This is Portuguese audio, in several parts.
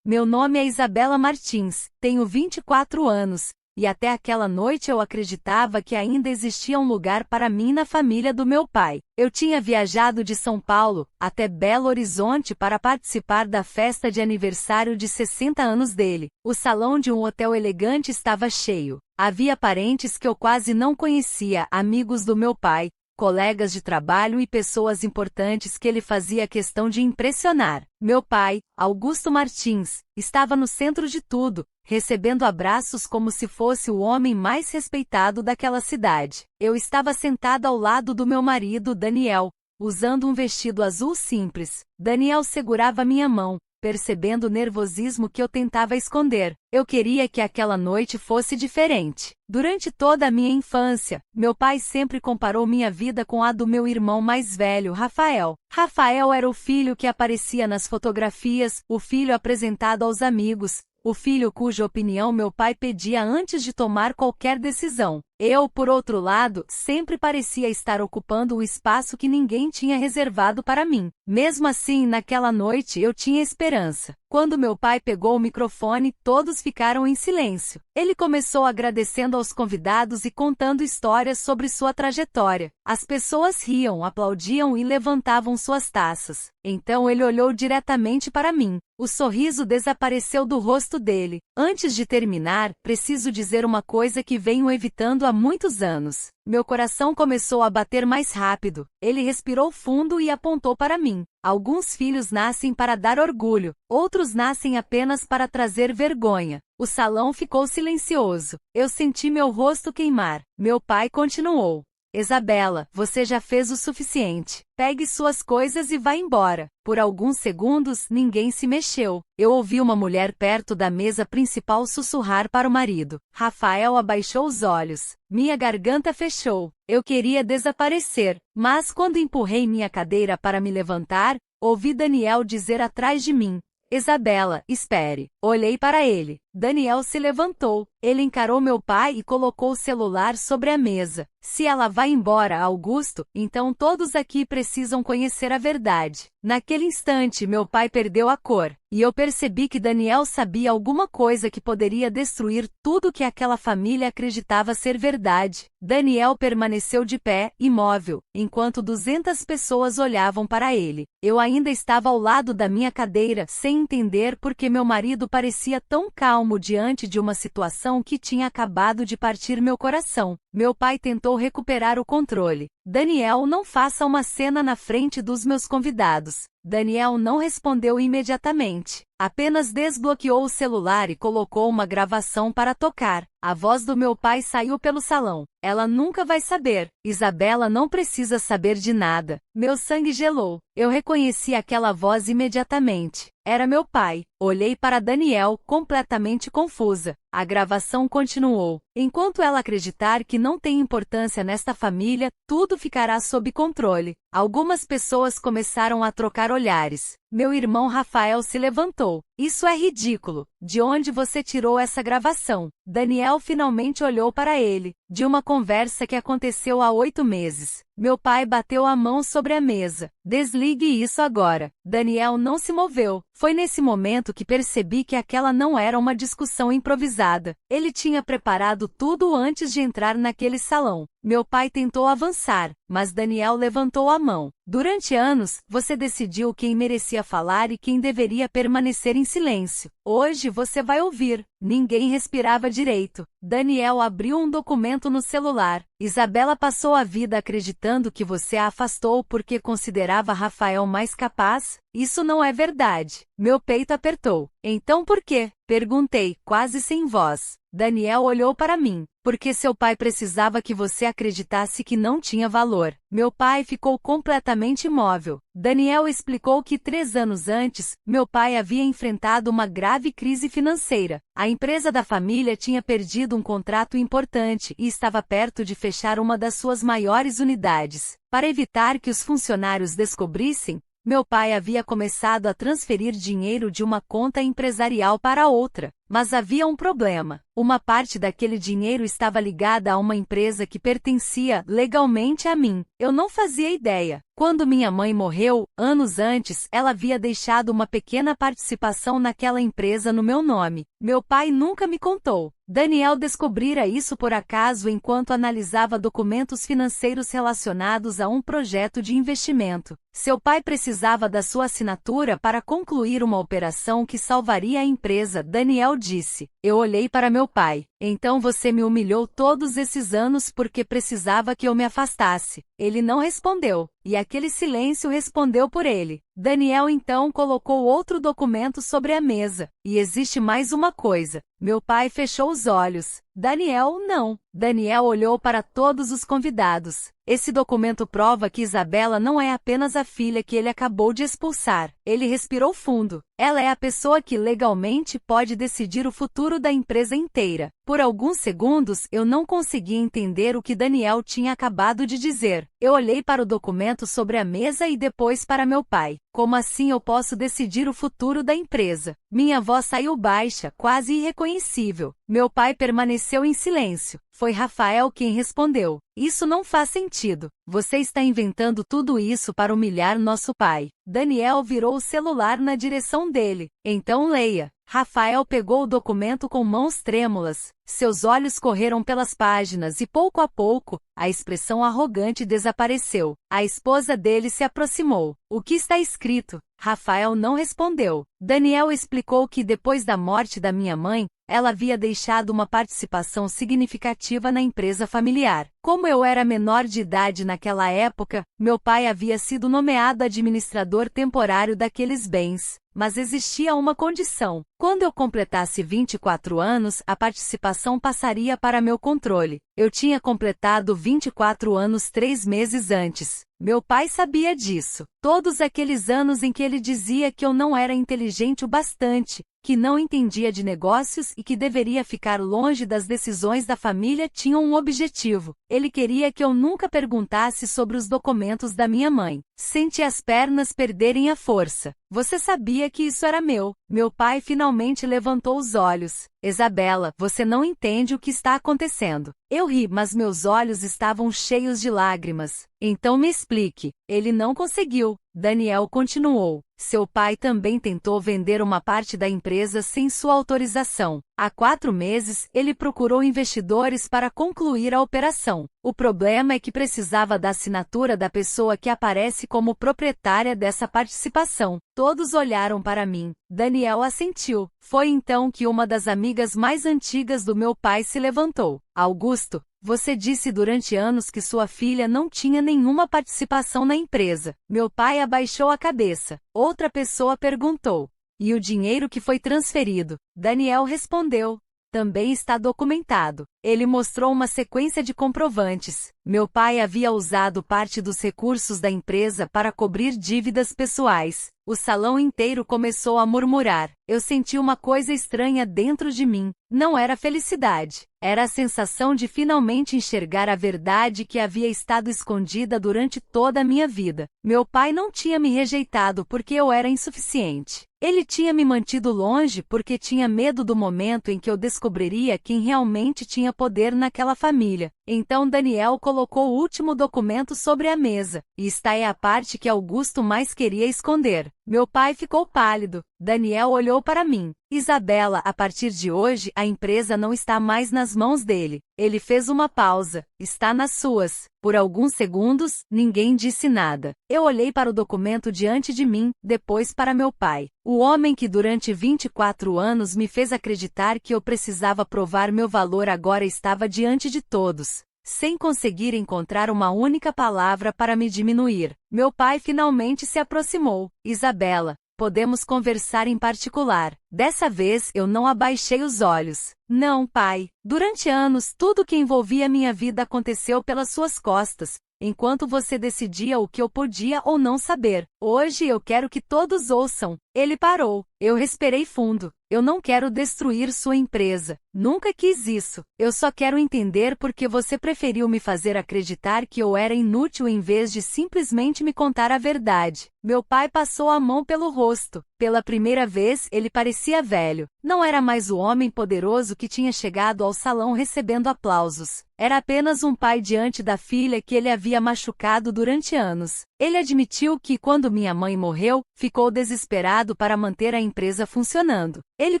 Meu nome é Isabela Martins, tenho 24 anos, e até aquela noite eu acreditava que ainda existia um lugar para mim na família do meu pai. Eu tinha viajado de São Paulo até Belo Horizonte para participar da festa de aniversário de 60 anos dele. O salão de um hotel elegante estava cheio. Havia parentes que eu quase não conhecia, amigos do meu pai, colegas de trabalho e pessoas importantes que ele fazia questão de impressionar. Meu pai, Augusto Martins, estava no centro de tudo, recebendo abraços como se fosse o homem mais respeitado daquela cidade. Eu estava sentada ao lado do meu marido, Daniel, usando um vestido azul simples. Daniel segurava minha mão, percebendo o nervosismo que eu tentava esconder. Eu queria que aquela noite fosse diferente. Durante toda a minha infância, meu pai sempre comparou minha vida com a do meu irmão mais velho, Rafael. Rafael era o filho que aparecia nas fotografias, o filho apresentado aos amigos, o filho cuja opinião meu pai pedia antes de tomar qualquer decisão. Eu, por outro lado, sempre parecia estar ocupando o espaço que ninguém tinha reservado para mim. Mesmo assim, naquela noite eu tinha esperança. Quando meu pai pegou o microfone, todos ficaram em silêncio. Ele começou agradecendo aos convidados e contando histórias sobre sua trajetória. As pessoas riam, aplaudiam e levantavam suas taças. Então ele olhou diretamente para mim. O sorriso desapareceu do rosto dele. Antes de terminar, preciso dizer uma coisa que venho evitando há muitos anos. Meu coração começou a bater mais rápido. Ele respirou fundo e apontou para mim. Alguns filhos nascem para dar orgulho, outros nascem apenas para trazer vergonha. O salão ficou silencioso. Eu senti meu rosto queimar. Meu pai continuou. Isabela, você já fez o suficiente. Pegue suas coisas e vá embora. Por alguns segundos, ninguém se mexeu. Eu ouvi uma mulher perto da mesa principal sussurrar para o marido. Rafael abaixou os olhos. Minha garganta fechou. Eu queria desaparecer, mas quando empurrei minha cadeira para me levantar, ouvi Daniel dizer atrás de mim. Isabela, espere. Olhei para ele. Daniel se levantou. Ele encarou meu pai e colocou o celular sobre a mesa. Se ela vai embora, Augusto, então todos aqui precisam conhecer a verdade. Naquele instante, meu pai perdeu a cor. E eu percebi que Daniel sabia alguma coisa que poderia destruir tudo que aquela família acreditava ser verdade. Daniel permaneceu de pé, imóvel, enquanto 200 pessoas olhavam para ele. Eu ainda estava ao lado da minha cadeira, sem entender por que meu marido parecia tão calmo diante de uma situação que tinha acabado de partir meu coração. Meu pai tentou recuperar o controle. Daniel, não faça uma cena na frente dos meus convidados. Daniel não respondeu imediatamente. Apenas desbloqueou o celular e colocou uma gravação para tocar. A voz do meu pai saiu pelo salão. Ela nunca vai saber. Isabela não precisa saber de nada. Meu sangue gelou. Eu reconheci aquela voz imediatamente. Era meu pai. Olhei para Daniel, completamente confusa. A gravação continuou. Enquanto ela acreditar que não tem importância nesta família, tudo ficará sob controle. Algumas pessoas começaram a trocar olhares. Meu irmão Rafael se levantou. Isso é ridículo. De onde você tirou essa gravação? Daniel finalmente olhou para ele. De uma conversa que aconteceu há 8 meses. Meu pai bateu a mão sobre a mesa. Desligue isso agora. Daniel não se moveu. Foi nesse momento que percebi que aquela não era uma discussão improvisada. Ele tinha preparado tudo antes de entrar naquele salão. Meu pai tentou avançar, mas Daniel levantou a mão. Durante anos, você decidiu quem merecia falar e quem deveria permanecer em silêncio. Hoje você vai ouvir. Ninguém respirava direito. Daniel abriu um documento no celular. Isabela passou a vida acreditando que você a afastou porque considerava Rafael mais capaz? Isso não é verdade. Meu peito apertou. Então por quê? Perguntei, quase sem voz. Daniel olhou para mim. Porque seu pai precisava que você acreditasse que não tinha valor. Meu pai ficou completamente imóvel. Daniel explicou que 3 anos antes, meu pai havia enfrentado uma grave crise financeira. A empresa da família tinha perdido um contrato importante e estava perto de fechar uma das suas maiores unidades. Para evitar que os funcionários descobrissem, meu pai havia começado a transferir dinheiro de uma conta empresarial para outra. Mas havia um problema. Uma parte daquele dinheiro estava ligada a uma empresa que pertencia legalmente a mim. Eu não fazia ideia. Quando minha mãe morreu, anos antes, ela havia deixado uma pequena participação naquela empresa no meu nome. Meu pai nunca me contou. Daniel descobrira isso por acaso enquanto analisava documentos financeiros relacionados a um projeto de investimento. Seu pai precisava da sua assinatura para concluir uma operação que salvaria a empresa. Daniel disse. Eu olhei para meu pai. Então você me humilhou todos esses anos porque precisava que eu me afastasse. Ele não respondeu, e aquele silêncio respondeu por ele. Daniel então colocou outro documento sobre a mesa. E existe mais uma coisa. Meu pai fechou os olhos. Daniel, não. Daniel olhou para todos os convidados. Esse documento prova que Isabela não é apenas a filha que ele acabou de expulsar. Ele respirou fundo. Ela é a pessoa que legalmente pode decidir o futuro da empresa inteira. Por alguns segundos eu não conseguia entender o que Daniel tinha acabado de dizer. Eu olhei para o documento sobre a mesa e depois para meu pai. Como assim eu posso decidir o futuro da empresa? Minha voz saiu baixa, quase irreconhecível. Meu pai permaneceu em silêncio. Foi Rafael quem respondeu. Isso não faz sentido. Você está inventando tudo isso para humilhar nosso pai. Daniel virou o celular na direção dele. Então leia. Rafael pegou o documento com mãos trêmulas. Seus olhos correram pelas páginas e pouco a pouco, a expressão arrogante desapareceu. A esposa dele se aproximou. O que está escrito? Rafael não respondeu. Daniel explicou que depois da morte da minha mãe, ela havia deixado uma participação significativa na empresa familiar. Como eu era menor de idade naquela época, meu pai havia sido nomeado administrador temporário daqueles bens. Mas existia uma condição. Quando eu completasse 24 anos, a participação passaria para meu controle. Eu tinha completado 24 anos 3 meses antes. Meu pai sabia disso. Todos aqueles anos em que ele dizia que eu não era inteligente o bastante, que não entendia de negócios e que deveria ficar longe das decisões da família tinham um objetivo. Ele queria que eu nunca perguntasse sobre os documentos da minha mãe. Senti as pernas perderem a força. Você sabia que isso era meu. Meu pai finalmente levantou os olhos. Isabela, você não entende o que está acontecendo. Eu ri, mas meus olhos estavam cheios de lágrimas. Então me explique. Ele não conseguiu. Daniel continuou. Seu pai também tentou vender uma parte da empresa sem sua autorização. Há 4 meses, ele procurou investidores para concluir a operação. O problema é que precisava da assinatura da pessoa que aparece como proprietária dessa participação. Todos olharam para mim. Daniel assentiu. Foi então que uma das amigas mais antigas do meu pai se levantou. Augusto, você disse durante anos que sua filha não tinha nenhuma participação na empresa. Meu pai abaixou a cabeça. Outra pessoa perguntou. E o dinheiro que foi transferido? Daniel respondeu. Também está documentado. Ele mostrou uma sequência de comprovantes. Meu pai havia usado parte dos recursos da empresa para cobrir dívidas pessoais. O salão inteiro começou a murmurar. Eu senti uma coisa estranha dentro de mim. Não era felicidade. Era a sensação de finalmente enxergar a verdade que havia estado escondida durante toda a minha vida. Meu pai não tinha me rejeitado porque eu era insuficiente. Ele tinha me mantido longe porque tinha medo do momento em que eu descobriria quem realmente tinha poder naquela família. Então Daniel colocou o último documento sobre a mesa. E esta é a parte que Augusto mais queria esconder. Meu pai ficou pálido. Daniel olhou para mim. Isabela, a partir de hoje, a empresa não está mais nas mãos dele. Ele fez uma pausa. Está nas suas. Por alguns segundos, ninguém disse nada. Eu olhei para o documento diante de mim, depois para meu pai. O homem que durante 24 anos me fez acreditar que eu precisava provar meu valor agora estava diante de todos, sem conseguir encontrar uma única palavra para me diminuir. Meu pai finalmente se aproximou. Isabela, podemos conversar em particular. Dessa vez eu não abaixei os olhos. Não, pai. Durante anos, tudo que envolvia minha vida aconteceu pelas suas costas, enquanto você decidia o que eu podia ou não saber. Hoje eu quero que todos ouçam. Ele parou. Eu respirei fundo. Eu não quero destruir sua empresa. Nunca quis isso. Eu só quero entender por que você preferiu me fazer acreditar que eu era inútil em vez de simplesmente me contar a verdade. Meu pai passou a mão pelo rosto. Pela primeira vez, ele parecia velho. Não era mais o homem poderoso que tinha chegado ao salão recebendo aplausos. Era apenas um pai diante da filha que ele havia machucado durante anos. Ele admitiu que, quando minha mãe morreu, ficou desesperado para manter a empresa funcionando. Ele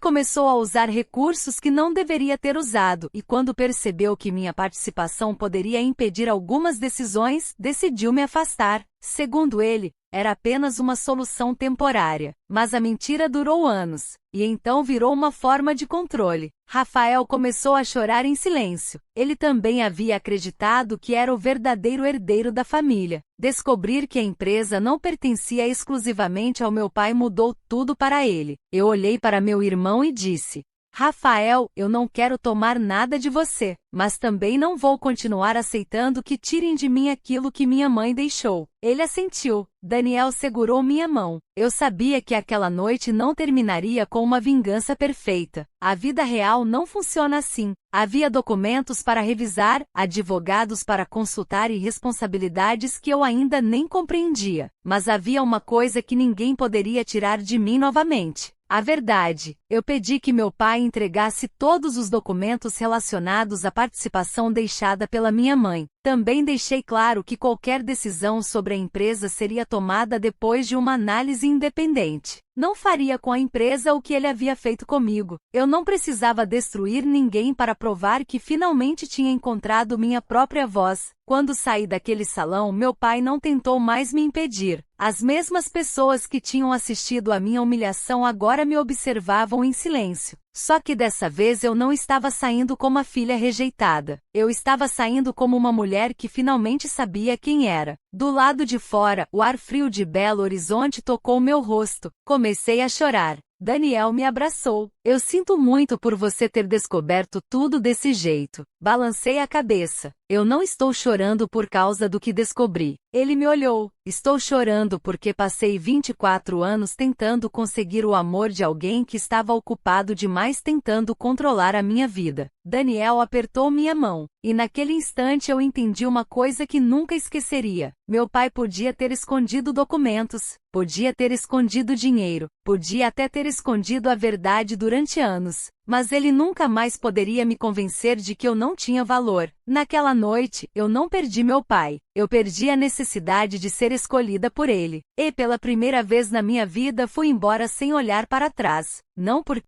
começou a usar recursos que não deveria ter usado e, quando percebeu que minha participação poderia impedir algumas decisões, decidiu me afastar. Segundo ele, era apenas uma solução temporária. Mas a mentira durou anos, e então virou uma forma de controle. Rafael começou a chorar em silêncio. Ele também havia acreditado que era o verdadeiro herdeiro da família. Descobrir que a empresa não pertencia exclusivamente ao meu pai mudou tudo para ele. Eu olhei para meu irmão e disse: Rafael, eu não quero tomar nada de você, mas também não vou continuar aceitando que tirem de mim aquilo que minha mãe deixou. Ele assentiu. Daniel segurou minha mão. Eu sabia que aquela noite não terminaria com uma vingança perfeita. A vida real não funciona assim. Havia documentos para revisar, advogados para consultar e responsabilidades que eu ainda nem compreendia. Mas havia uma coisa que ninguém poderia tirar de mim novamente: a verdade. Eu pedi que meu pai entregasse todos os documentos relacionados à participação deixada pela minha mãe. Também deixei claro que qualquer decisão sobre a empresa seria tomada depois de uma análise independente. Não faria com a empresa o que ele havia feito comigo. Eu não precisava destruir ninguém para provar que finalmente tinha encontrado minha própria voz. Quando saí daquele salão, meu pai não tentou mais me impedir. As mesmas pessoas que tinham assistido à minha humilhação agora me observavam em silêncio. Só que dessa vez eu não estava saindo como a filha rejeitada. Eu estava saindo como uma mulher que finalmente sabia quem era. Do lado de fora, o ar frio de Belo Horizonte tocou meu rosto. Comecei a chorar. Daniel me abraçou. Eu sinto muito por você ter descoberto tudo desse jeito. Balancei a cabeça. Eu não estou chorando por causa do que descobri. Ele me olhou. Estou chorando porque passei 24 anos tentando conseguir o amor de alguém que estava ocupado demais tentando controlar a minha vida. Daniel apertou minha mão. E naquele instante eu entendi uma coisa que nunca esqueceria. Meu pai podia ter escondido documentos, podia ter escondido dinheiro, podia até ter escondido a verdade durante anos. Mas ele nunca mais poderia me convencer de que eu não tinha valor. Naquela noite, eu não perdi meu pai. Eu perdi a necessidade de ser escolhida por ele. E pela primeira vez na minha vida fui embora sem olhar para trás. Não porque